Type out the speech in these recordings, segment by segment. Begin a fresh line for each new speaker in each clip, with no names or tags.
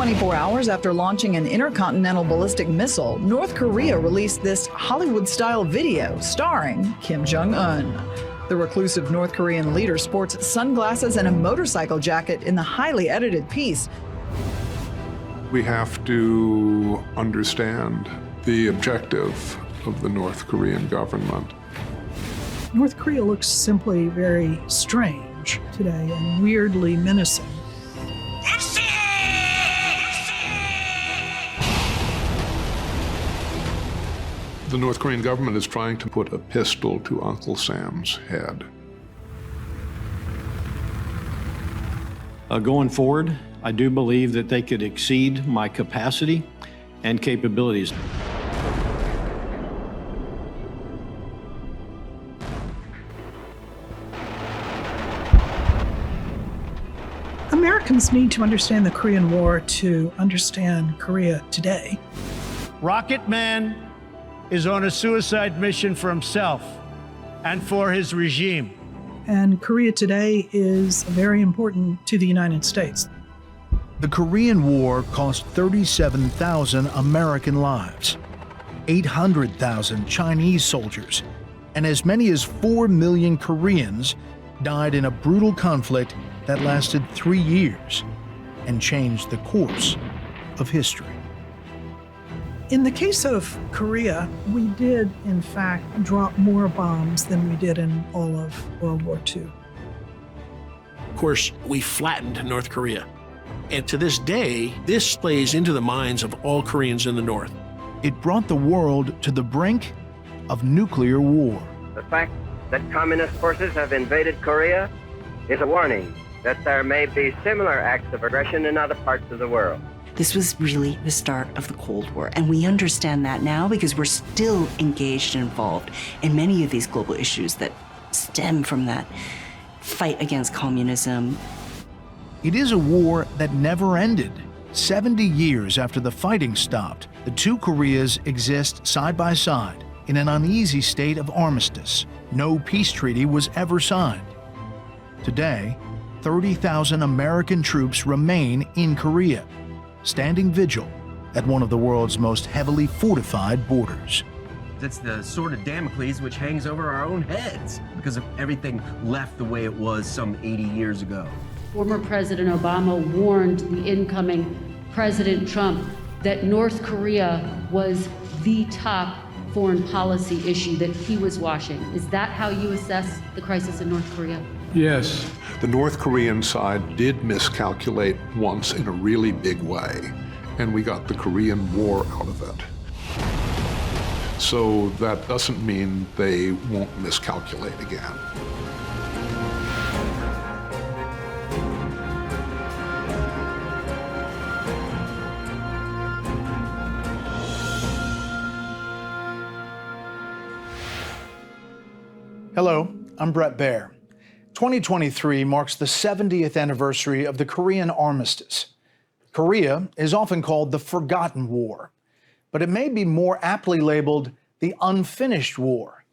24 hours after launching an intercontinental ballistic missile, North Korea released this Hollywood-style video starring Kim Jong-un. The reclusive North Korean leader sports sunglasses and a motorcycle jacket in the highly edited piece.
We have to understand the objective of the North Korean government.
North Korea looks simply very strange today and weirdly menacing.
The North Korean government is trying to put a pistol to Uncle Sam's head.
Going forward, I do believe that they could exceed my capacity and capabilities.
Americans need to understand the Korean War to understand Korea today.
Rocket Man is on a suicide mission for himself and for his regime.
And Korea today is very important to the United States.
The Korean War cost 37,000 American lives, 800,000 Chinese soldiers, and as many as 4 million Koreans died in a brutal conflict that lasted 3 years and changed the course of history.
In the case of Korea, we did, in fact, drop more bombs than we did in all of World War II.
Of course, we flattened North Korea. And to this day, this plays into the minds of all Koreans in the North.
It brought the world to the brink of nuclear war.
The fact that communist forces have invaded Korea is a warning that there may be similar acts of aggression in other parts of the world.
This was really the start of the Cold War, and we understand that now because we're still engaged and involved in many of these global issues that stem from that fight against communism.
It is a war that never ended. 70 years after the fighting stopped, the two Koreas exist side by side in an uneasy state of armistice. No peace treaty was ever signed. Today, 30,000 American troops remain in Korea, standing vigil at one of the world's most heavily fortified borders.
It's the sword of Damocles which hangs over our own heads because of everything left the way it was some 80 years ago.
Former President Obama warned the incoming President Trump that North Korea was the top foreign policy issue that he was watching. Is that how you assess the crisis in North Korea?
Yes. The North Korean side did miscalculate once in a really big way, and we got the Korean War out of it. So that doesn't mean they won't miscalculate again.
Hello, I'm Brett Baer. 2023 marks the 70th anniversary of the Korean Armistice. Korea is often called the Forgotten War, but it may be more aptly labeled the Unfinished War.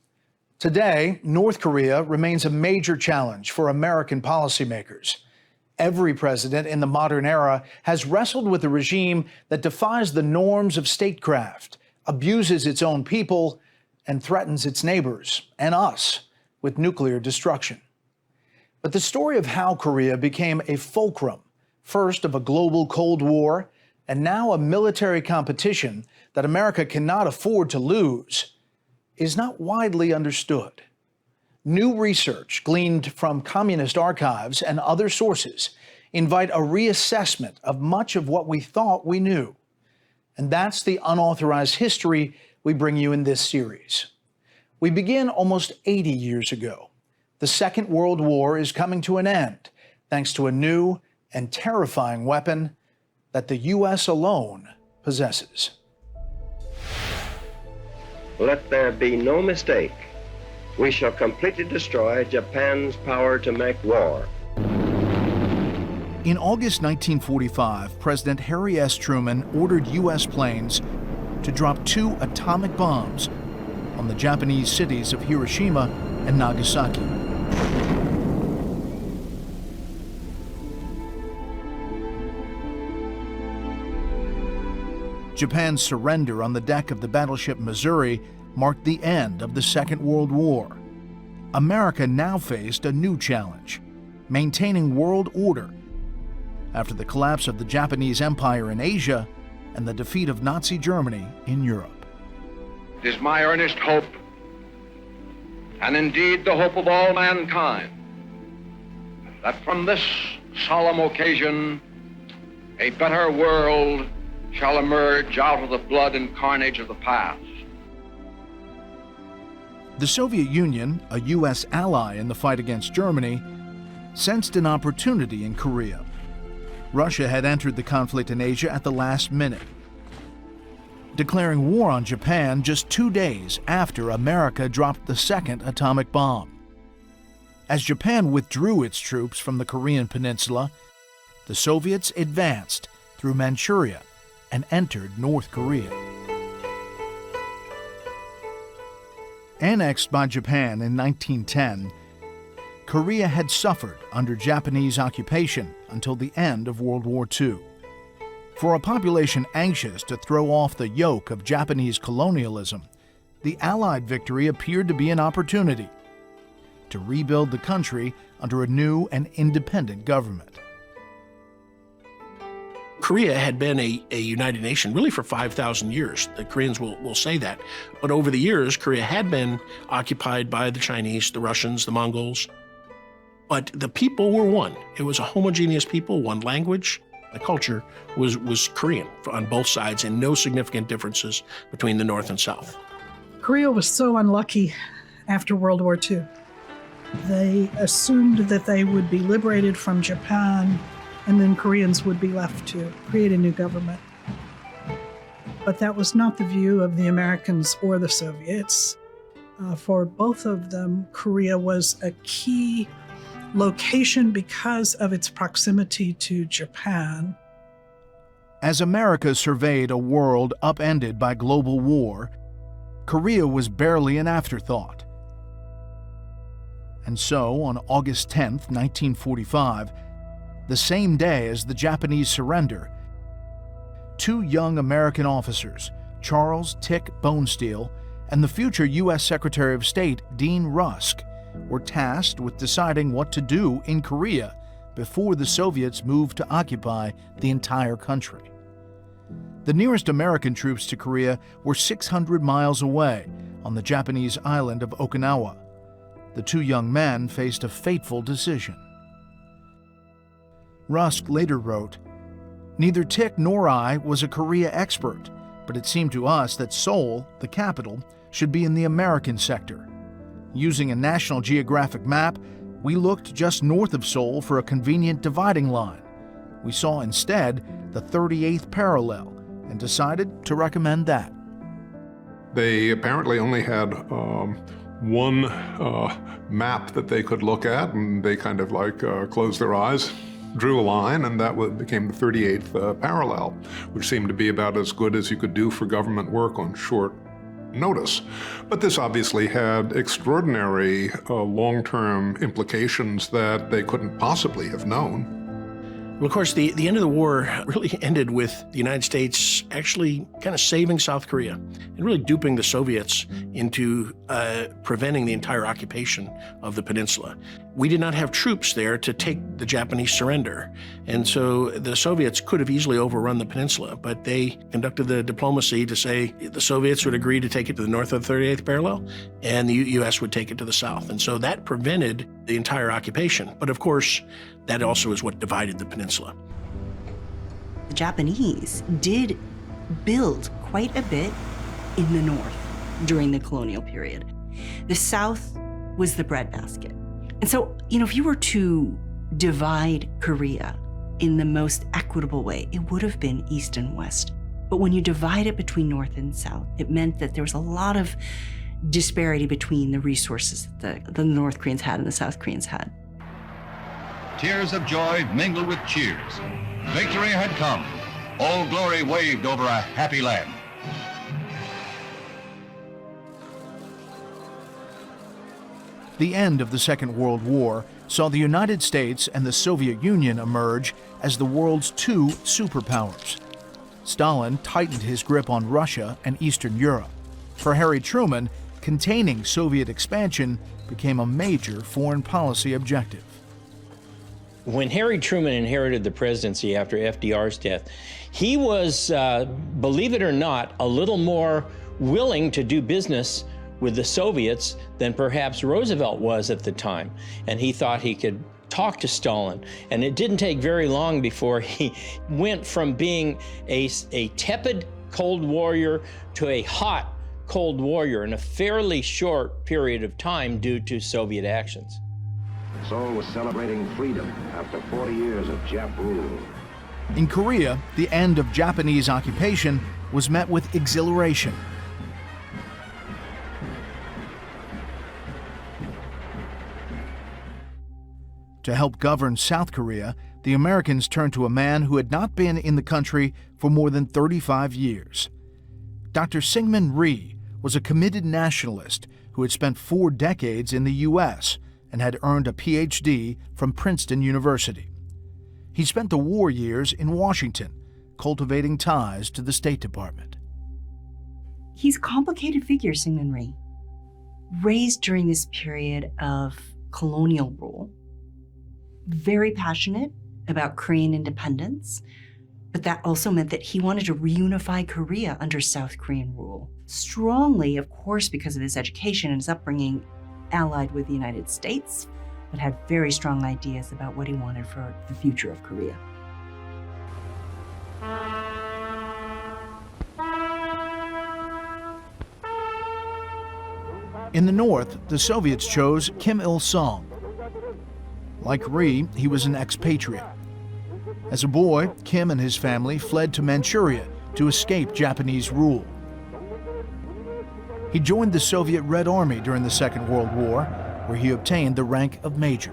Today, North Korea remains a major challenge for American policymakers. Every president in the modern era has wrestled with a regime that defies the norms of statecraft, abuses its own people, and threatens its neighbors and us with nuclear destruction. But the story of how Korea became a fulcrum, first of a global Cold War, and now a military competition that America cannot afford to lose, is not widely understood. New research gleaned from communist archives and other sources invite a reassessment of much of what we thought we knew. And that's the unauthorized history we bring you in this series. We begin almost 80 years ago. The Second World War is coming to an end thanks to a new and terrifying weapon that the U.S. alone possesses.
Let there be no mistake. We shall completely destroy Japan's power to make war.
In August 1945, President Harry S. Truman ordered U.S. planes to drop 2 atomic bombs on the Japanese cities of Hiroshima and Nagasaki. Japan's surrender on the deck of the battleship Missouri marked the end of the Second World War. America now faced a new challenge: maintaining world order after the collapse of the Japanese Empire in Asia and the defeat of Nazi Germany in Europe.
It is my earnest hope, and indeed the hope of all mankind, that from this solemn occasion a better world shall emerge out of the blood and carnage of the past.
The Soviet Union, a U.S. ally in the fight against Germany, sensed an opportunity in Korea. Russia had entered the conflict in Asia at the last minute, declaring war on Japan just 2 days after America dropped the second atomic bomb. As Japan withdrew its troops from the Korean peninsula, the Soviets advanced through Manchuria and entered North Korea. Annexed by Japan in 1910, Korea had suffered under Japanese occupation until the end of World War II. For a population anxious to throw off the yoke of Japanese colonialism, the Allied victory appeared to be an opportunity to rebuild the country under a new and independent government.
Korea had been a united nation really for 5,000 years. The Koreans will say that. But over the years, Korea had been occupied by the Chinese, the Russians, the Mongols. But the people were one. It was a homogeneous people, one language. The culture was Korean on both sides, and no significant differences between the North and South.
Korea was so unlucky after World War II. They assumed that they would be liberated from Japan, and then Koreans would be left to create a new government. But that was not the view of the Americans or the Soviets. For both of them, Korea was a key location because of its proximity to Japan.
As America surveyed a world upended by global war, Korea was barely an afterthought. And so, on August 10, 1945, the same day as the Japanese surrender, 2 young American officers, Charles Tick Bonesteel and the future U.S. Secretary of State Dean Rusk, were tasked with deciding what to do in Korea before the Soviets moved to occupy the entire country. The nearest American troops to Korea were 600 miles away on the Japanese island of Okinawa. The 2 young men faced a fateful decision. Rusk later wrote, "Neither Tick nor I was a Korea expert, but it seemed to us that Seoul, the capital, should be in the American sector. Using a National Geographic map, we looked just north of Seoul for a convenient dividing line. We saw instead the 38th parallel and decided to recommend that."
They apparently only had one map that they could look at, and they kind of closed their eyes, drew a line, and that became the 38th parallel, which seemed to be about as good as you could do for government work on short notice. But this obviously had extraordinary long-term implications that they couldn't possibly have known.
Well, of course, the end of the war really ended with the United States actually kind of saving South Korea and really duping the Soviets into preventing the entire occupation of the peninsula. We did not have troops there to take the Japanese surrender, and so the Soviets could have easily overrun the peninsula, but they conducted the diplomacy to say the Soviets would agree to take it to the north of the 38th parallel, and the U.S. would take it to the south. And so that prevented the entire occupation. But of course, that also is what divided the peninsula.
The Japanese did build quite a bit in the north during the colonial period. The south was the breadbasket. And so, if you were to divide Korea in the most equitable way, it would have been east and west. But when you divide it between north and south, it meant that there was a lot of disparity between the resources that the North Koreans had and the South Koreans had.
Tears of joy mingled with cheers. Victory had come. Old Glory waved over a happy land.
The end of the Second World War saw the United States and the Soviet Union emerge as the world's 2 superpowers. Stalin tightened his grip on Russia and Eastern Europe. For Harry Truman, containing Soviet expansion became a major foreign policy objective.
When Harry Truman inherited the presidency after FDR's death, he was, believe it or not, a little more willing to do business with the Soviets than perhaps Roosevelt was at the time. And he thought he could talk to Stalin. And it didn't take very long before he went from being a tepid Cold Warrior to a hot Cold Warrior in a fairly short period of time due to Soviet actions.
Seoul was celebrating freedom after 40 years of Jap rule.
In Korea, the end of Japanese occupation was met with exhilaration. To help govern South Korea, the Americans turned to a man who had not been in the country for more than 35 years. Dr. Syngman Rhee was a committed nationalist who had spent 4 decades in the U.S. and had earned a Ph.D. from Princeton University. He spent the war years in Washington, cultivating ties to the State Department.
He's a complicated figure, Syngman Rhee. Raised during this period of colonial rule, very passionate about Korean independence, but that also meant that he wanted to reunify Korea under South Korean rule. Strongly, of course, because of his education and his upbringing, allied with the United States, but had very strong ideas about what he wanted for the future of Korea.
In the North, the Soviets chose Kim Il-sung. Like Rhee, he was an expatriate. As a boy, Kim and his family fled to Manchuria to escape Japanese rule. He joined the Soviet Red Army during the Second World War, where he obtained the rank of major.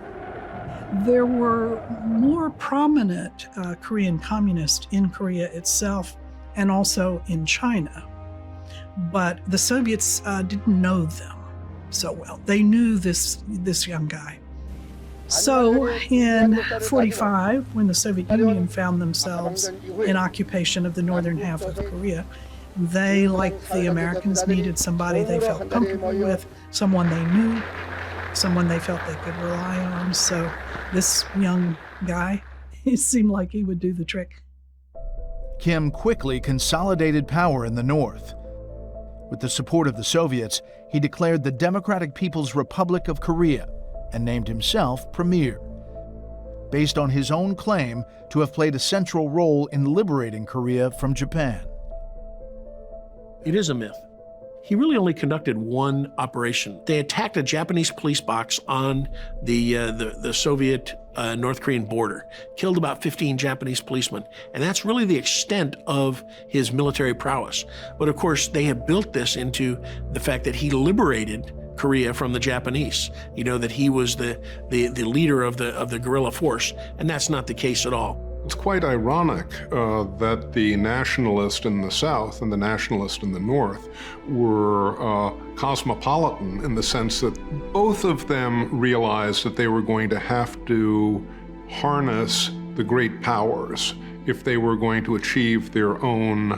There were more prominent Korean communists in Korea itself and also in China. But the Soviets didn't know them so well. They knew this young guy. So in 1945, when the Soviet Union found themselves in occupation of the northern half of Korea, they, like the Americans, needed somebody they felt comfortable with, someone they knew, someone they felt they could rely on. So this young guy, it seemed like he would do the trick.
Kim quickly consolidated power in the North. With the support of the Soviets, he declared the Democratic People's Republic of Korea and named himself premier, based on his own claim to have played a central role in liberating Korea from Japan.
It is a myth. He really only conducted one operation. They attacked a Japanese police box on the Soviet North Korean border, killed about 15 Japanese policemen, and that's really the extent of his military prowess. But of course, they have built this into the fact that he liberated Korea from the Japanese. You know, that he was the leader of the guerrilla force, and that's not the case at all.
It's quite ironic that the nationalist in the South and the nationalist in the North were cosmopolitan in the sense that both of them realized that they were going to have to harness the great powers if they were going to achieve their own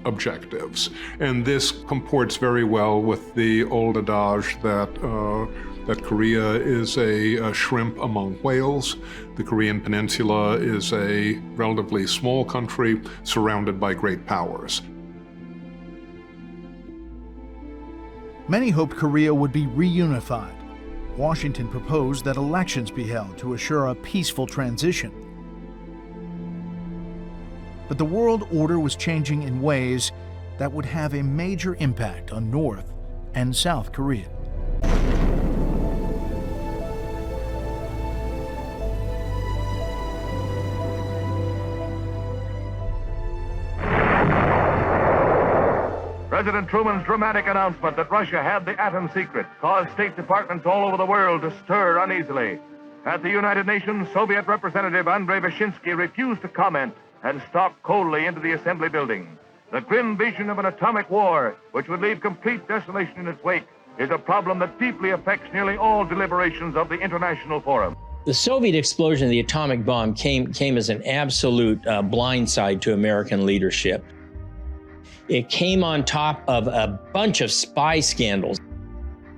objectives. And this comports very well with the old adage that Korea is a shrimp among whales. The Korean Peninsula is a relatively small country surrounded by great powers.
Many hoped Korea would be reunified. Washington proposed that elections be held to assure a peaceful transition. But the world order was changing in ways that would have a major impact on North and South Korea.
President Truman's dramatic announcement that Russia had the atom secret caused State Departments all over the world to stir uneasily. At the United Nations, Soviet Representative Andrei Vyshinsky refused to comment and stalked coldly into the assembly building. The grim vision of an atomic war, which would leave complete desolation in its wake, is a problem that deeply affects nearly all deliberations of the International Forum.
The Soviet explosion of the atomic bomb came as an absolute blindside to American leadership. It came on top of a bunch of spy scandals.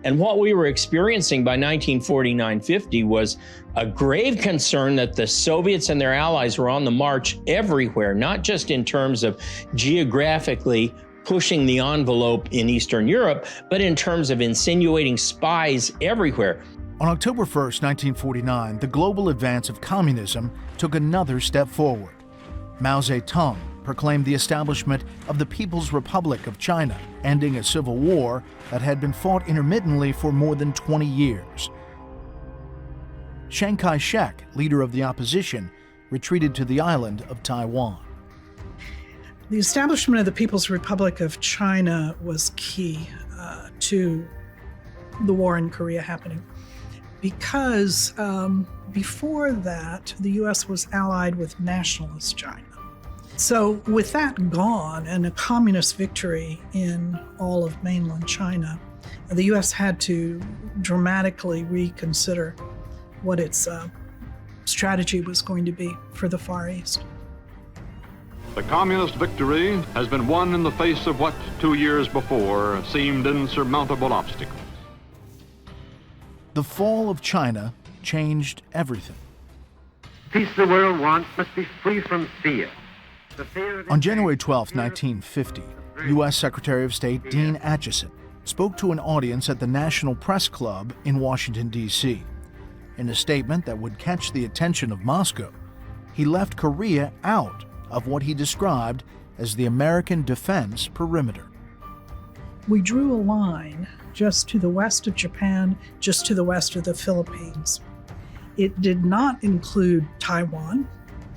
And what we were experiencing by 1949-50 was a grave concern that the Soviets and their allies were on the march everywhere, not just in terms of geographically pushing the envelope in Eastern Europe, but in terms of insinuating spies everywhere.
On October 1st, 1949, the global advance of communism took another step forward. Mao Zedong proclaimed the establishment of the People's Republic of China, ending a civil war that had been fought intermittently for more than 20 years. Chiang Kai-shek, leader of the opposition, retreated to the island of Taiwan.
The establishment of the People's Republic of China was key to the war in Korea happening, because before that, the U.S. was allied with nationalist China. So with that gone and a communist victory in all of mainland China, the U.S. had to dramatically reconsider what its strategy was going to be for the Far East.
The communist victory has been won in the face of what 2 years before seemed insurmountable obstacles.
The fall of China changed everything.
Peace the world wants must be free from fear.
On January 12, 1950, U.S. Secretary of State Dean Acheson spoke to an audience at the National Press Club in Washington, D.C. In a statement that would catch the attention of Moscow, he left Korea out of what he described as the American defense perimeter.
We drew a line just to the west of Japan, just to the west of the Philippines. It did not include Taiwan.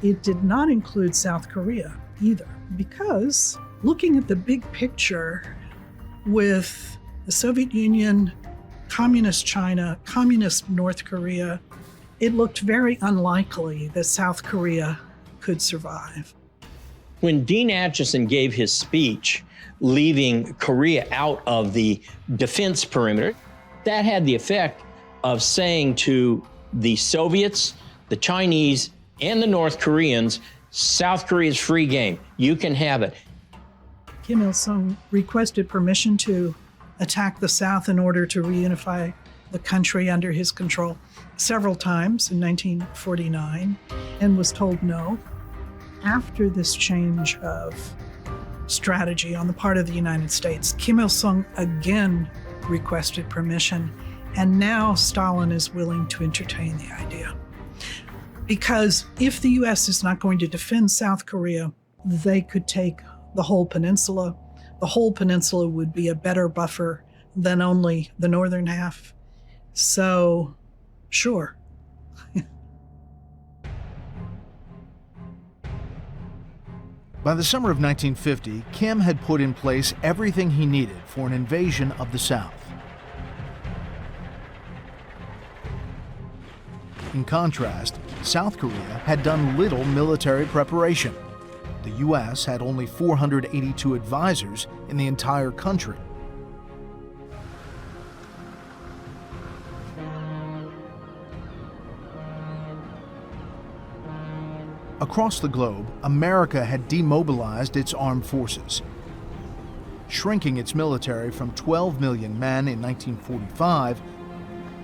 It did not include South Korea either, because looking at the big picture with the Soviet Union, Communist China, Communist North Korea, it looked very unlikely that South Korea could survive.
When Dean Acheson gave his speech, leaving Korea out of the defense perimeter, that had the effect of saying to the Soviets, the Chinese, and the North Koreans, South Korea's free game. You can have it.
Kim Il-sung requested permission to attack the South in order to reunify the country under his control several times in 1949 and was told no. After this change of strategy on the part of the United States, Kim Il-sung again requested permission, and now Stalin is willing to entertain the idea. Because if the U.S. is not going to defend South Korea, they could take the whole peninsula. The whole peninsula would be a better buffer than only the northern half. So, sure.
By the summer of 1950, Kim had put in place everything he needed for an invasion of the South. In contrast, South Korea had done little military preparation. The U.S. had only 482 advisors in the entire country. Across the globe, America had demobilized its armed forces, shrinking its military from 12 million men in 1945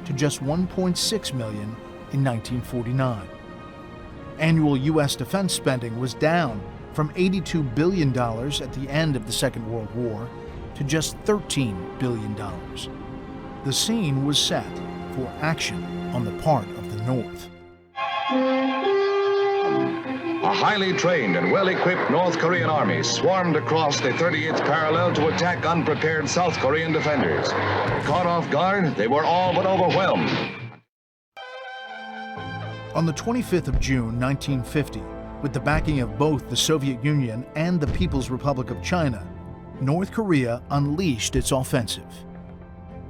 to just 1.6 million in 1949. Annual U.S. defense spending was down from $82 billion at the end of the Second World War to just $13 billion. The scene was set for action on the part of the North.
A highly trained and well-equipped North Korean army swarmed across the 38th parallel to attack unprepared South Korean defenders. Caught off guard, they were all but overwhelmed.
On the 25th of June, 1950, with the backing of both the Soviet Union and the People's Republic of China, North Korea unleashed its offensive.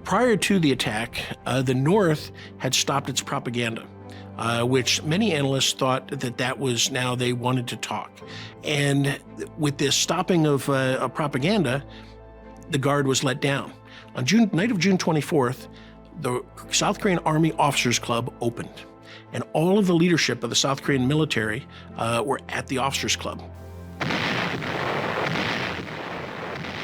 Prior to the attack, the North had stopped its propaganda, which many analysts thought that was now they wanted to talk. And with this stopping of propaganda, the guard was let down. On night of June 24th, the South Korean Army Officers Club opened. and all of the leadership of the South Korean military were at the officers' club.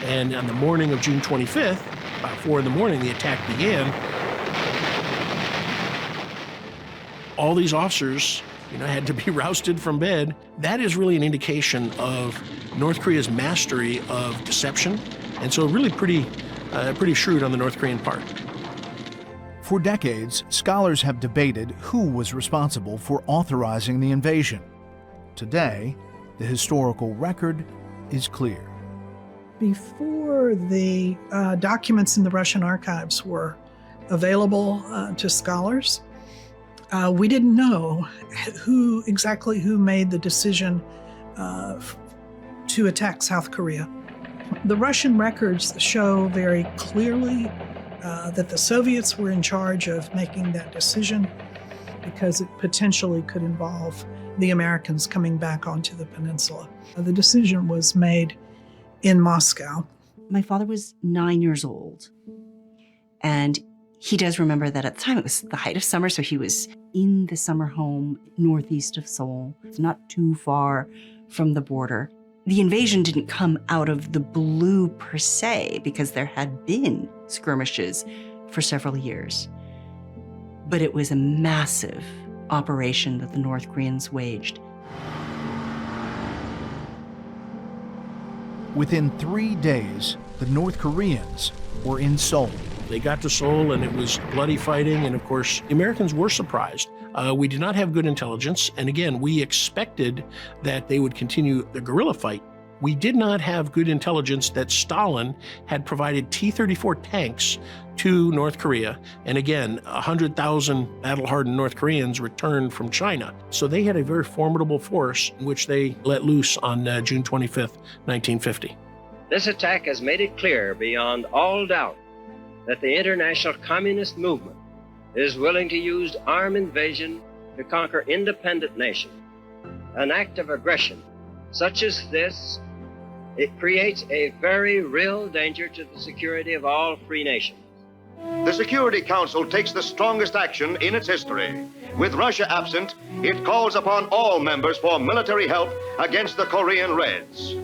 And on the morning of June 25th, about 4 in the morning, the attack began. All these officers, had to be rousted from bed. That is really an indication of North Korea's mastery of deception, and so really pretty shrewd on the North Korean part.
For decades, scholars have debated who was responsible for authorizing the invasion. Today, the historical record is clear.
Before the documents in the Russian archives were available to scholars, we didn't know who made the decision to attack South Korea. The Russian records show very clearly that the Soviets were in charge of making that decision because it potentially could involve the Americans coming back onto the peninsula. The decision was made in Moscow.
My father was 9 years old, and he does remember that at the time it was the height of summer, so he was in the summer home northeast of Seoul. It's not too far from the border. The invasion didn't come out of the blue per se, because there had been skirmishes for several years. But it was a massive operation that the North Koreans waged.
Within 3 days, the North Koreans were in Seoul.
They got to Seoul and it was bloody fighting, and of course, the Americans were surprised. We did not have good intelligence, and again, we expected that they would continue the guerrilla fight. We did not have good intelligence that Stalin had provided T-34 tanks to North Korea, and again, 100,000 battle-hardened North Koreans returned from China. So they had a very formidable force, which they let loose on June 25th, 1950.
This attack has made it clear beyond all doubt that the international communist movement is willing to use armed invasion to conquer independent nations. An act of aggression such as this, it creates a very real danger to the security of all free nations.
The Security Council takes the strongest action in its history. With Russia absent, it calls upon all members for military help against the Korean Reds.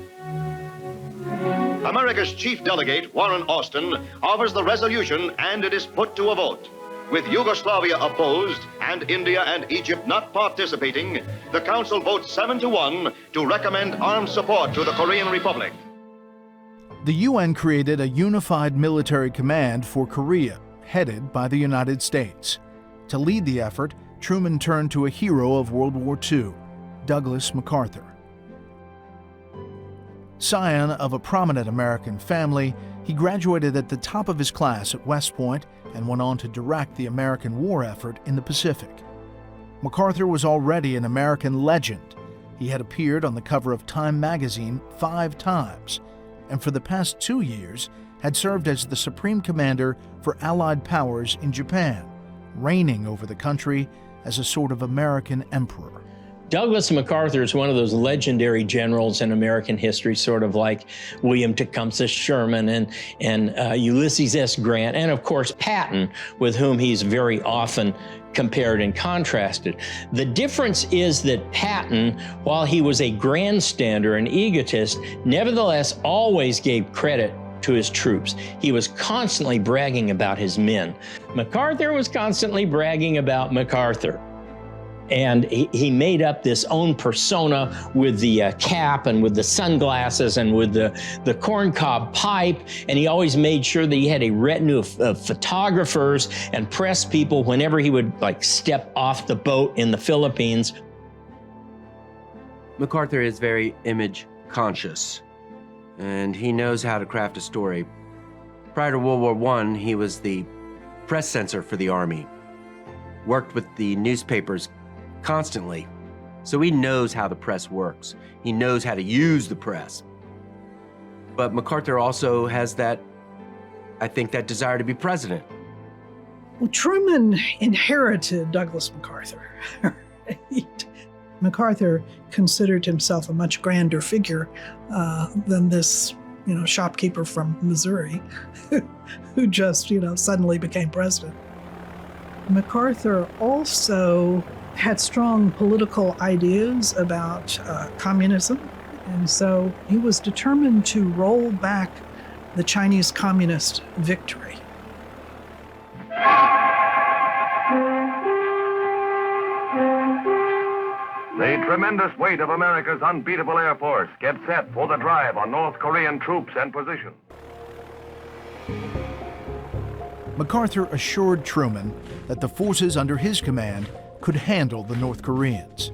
America's chief delegate, Warren Austin, offers the resolution, and it is put to a vote. With Yugoslavia opposed and India and Egypt not participating, the Council votes 7-1 to recommend armed support to the Korean Republic.
The UN created a unified military command for Korea, headed by the United States. To lead the effort, Truman turned to a hero of World War II, Douglas MacArthur. Scion of a prominent American family, he graduated at the top of his class at West Point and went on to direct the American war effort in the Pacific. MacArthur was already an American legend. He had appeared on the cover of Time magazine 5 times, and for the past 2 years had served as the Supreme Commander for Allied powers in Japan, reigning over the country as a sort of American emperor.
Douglas MacArthur is one of those legendary generals in American history, sort of like William Tecumseh Sherman and Ulysses S. Grant, and of course Patton, with whom he's very often compared and contrasted. The difference is that Patton, while he was a grandstander and egotist, nevertheless always gave credit to his troops. He was constantly bragging about his men. MacArthur was constantly bragging about MacArthur. And he made up this own persona with the cap and with the sunglasses and with the corncob pipe. And he always made sure that he had a retinue of photographers and press people whenever he would step off the boat in the Philippines.
MacArthur is very image conscious, and he knows how to craft a story. Prior to World War I, he was the press censor for the Army, worked with the newspapers constantly. So he knows how the press works. He knows how to use the press. But MacArthur also has that desire to be president.
Well, Truman inherited Douglas MacArthur. Right? MacArthur considered himself a much grander figure than this, shopkeeper from Missouri who just, suddenly became president. MacArthur also had strong political ideas about communism, and so he was determined to roll back the Chinese Communist victory.
The tremendous weight of America's unbeatable Air Force gets set for the drive on North Korean troops and positions.
MacArthur assured Truman that the forces under his command could handle the North Koreans.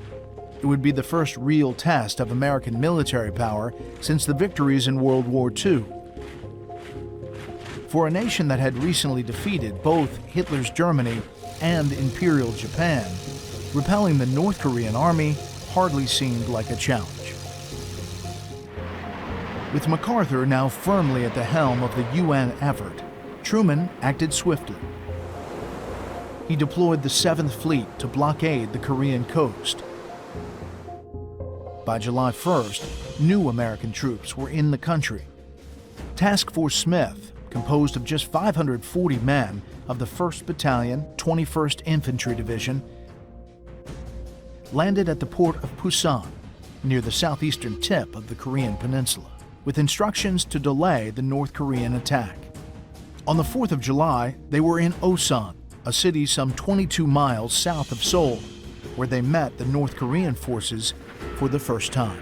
It would be the first real test of American military power since the victories in World War II. For a nation that had recently defeated both Hitler's Germany and Imperial Japan, repelling the North Korean army hardly seemed like a challenge. With MacArthur now firmly at the helm of the UN effort, Truman acted swiftly. He deployed the 7th Fleet to blockade the Korean coast. By July 1st, new American troops were in the country. Task Force Smith, composed of just 540 men of the 1st Battalion, 21st Infantry Division, landed at the port of Pusan, near the southeastern tip of the Korean peninsula, with instructions to delay the North Korean attack. On the 4th of July, they were in Osan, a city some 22 miles south of Seoul, where they met the North Korean forces for the first time.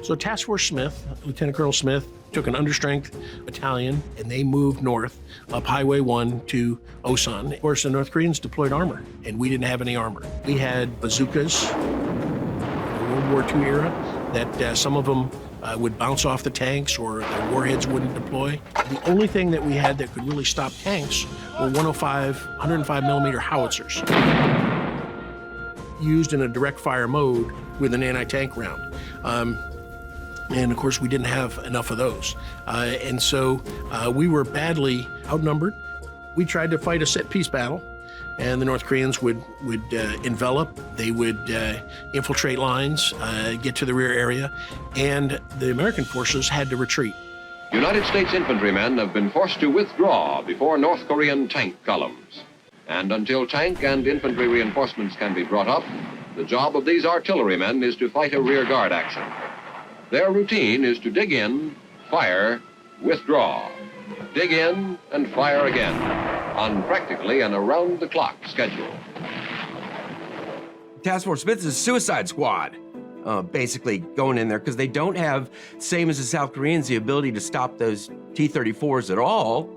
So Task Force Smith, Lieutenant Colonel Smith, took an understrength battalion and they moved north up Highway 1 to Osan. Of course, the North Koreans deployed armor, and we didn't have any armor. We had bazookas, the World War II era, that some of them would bounce off the tanks or the warheads wouldn't deploy. The only thing that we had that could really stop tanks were 105 millimeter howitzers, used in a direct fire mode with an anti-tank round. And of course, we didn't have enough of those. And so we were badly outnumbered. We tried to fight a set piece battle, and the North Koreans would envelop, they would infiltrate lines, get to the rear area, and the American forces had to retreat.
United States infantrymen have been forced to withdraw before North Korean tank columns. And until tank and infantry reinforcements can be brought up, the job of these artillerymen is to fight a rear guard action. Their routine is to dig in, fire, withdraw, dig in, and fire again, on practically an around-the-clock schedule.
Task Force Smith is a suicide squad, basically going in there because they don't have, same as the South Koreans, the ability to stop those T-34s at all.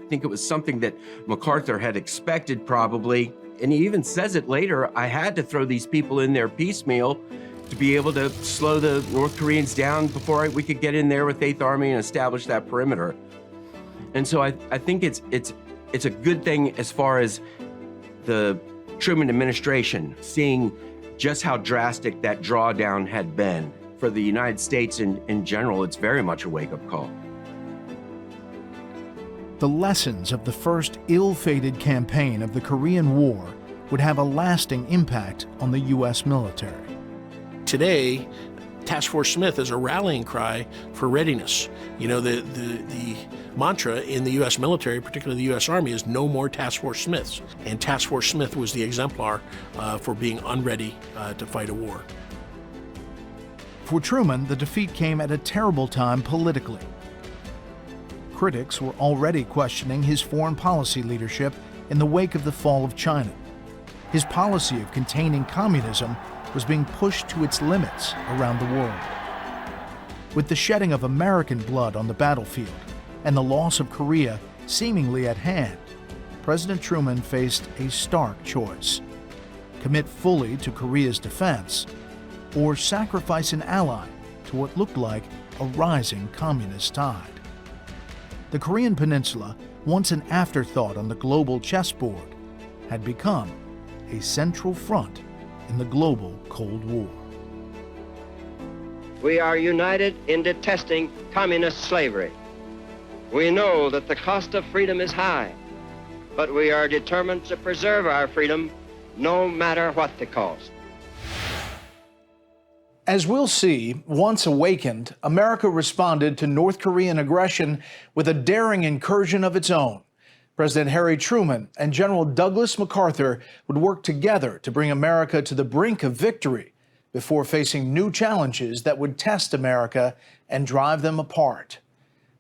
I think it was something that MacArthur had expected probably, and he even says it later, I had to throw these people in there piecemeal to be able to slow the North Koreans down before we could get in there with 8th Army and establish that perimeter. And so I think it's a good thing as far as the Truman administration seeing just how drastic that drawdown had been. For the United States in general, it's very much a wake-up call.
The lessons of the first ill-fated campaign of the Korean War would have a lasting impact on the U.S. military.
Today, Task Force Smith is a rallying cry for readiness. You know, the mantra in the U.S. military, particularly the U.S. Army, is no more Task Force Smiths. And Task Force Smith was the exemplar for being unready to fight a war.
For Truman, the defeat came at a terrible time politically. Critics were already questioning his foreign policy leadership in the wake of the fall of China. His policy of containing communism was being pushed to its limits around the world. With the shedding of American blood on the battlefield and the loss of Korea seemingly at hand, President Truman faced a stark choice: commit fully to Korea's defense or sacrifice an ally to what looked like a rising communist tide. The Korean Peninsula, once an afterthought on the global chessboard, had become a central front in the global Cold War.
We are united in detesting communist slavery. We know that the cost of freedom is high, but we are determined to preserve our freedom no matter what the cost.
As we'll see, once awakened, America responded to North Korean aggression with a daring incursion of its own. President Harry Truman and General Douglas MacArthur would work together to bring America to the brink of victory before facing new challenges that would test America and drive them apart.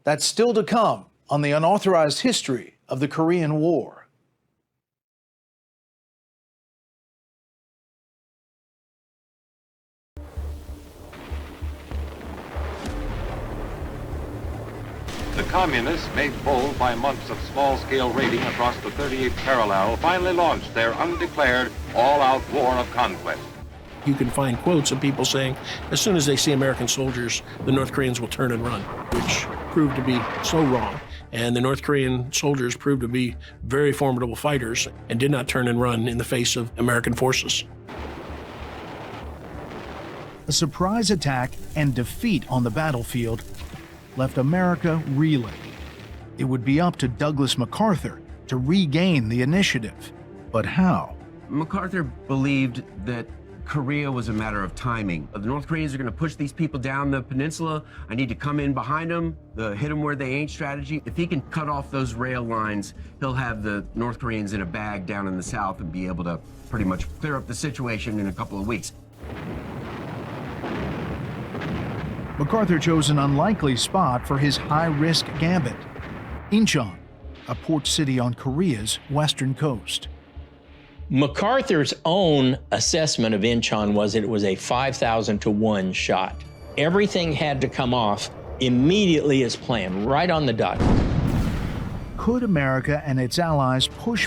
That's still to come on the Unauthorized History of the Korean War.
The communists, made bold by months of small-scale raiding across the 38th parallel, finally launched their undeclared, all-out war of conquest.
You can find quotes of people saying, as soon as they see American soldiers, the North Koreans will turn and run, which proved to be so wrong. And the North Korean soldiers proved to be very formidable fighters and did not turn and run in the face of American forces.
A surprise attack and defeat on the battlefield left America reeling. It would be up to Douglas MacArthur to regain the initiative. But how?
MacArthur believed that Korea was a matter of timing. The North Koreans are going to push these people down the peninsula. I need to come in behind them, the hit them where they ain't strategy. If he can cut off those rail lines, he'll have the North Koreans in a bag down in the south and be able to pretty much clear up the situation in a couple of weeks.
MacArthur chose an unlikely spot for his high-risk gambit, Incheon, a port city on Korea's western coast.
MacArthur's own assessment of Incheon was that it was a 5,000 to 1 shot. Everything had to come off immediately as planned, right on the dot.
Could America and its allies push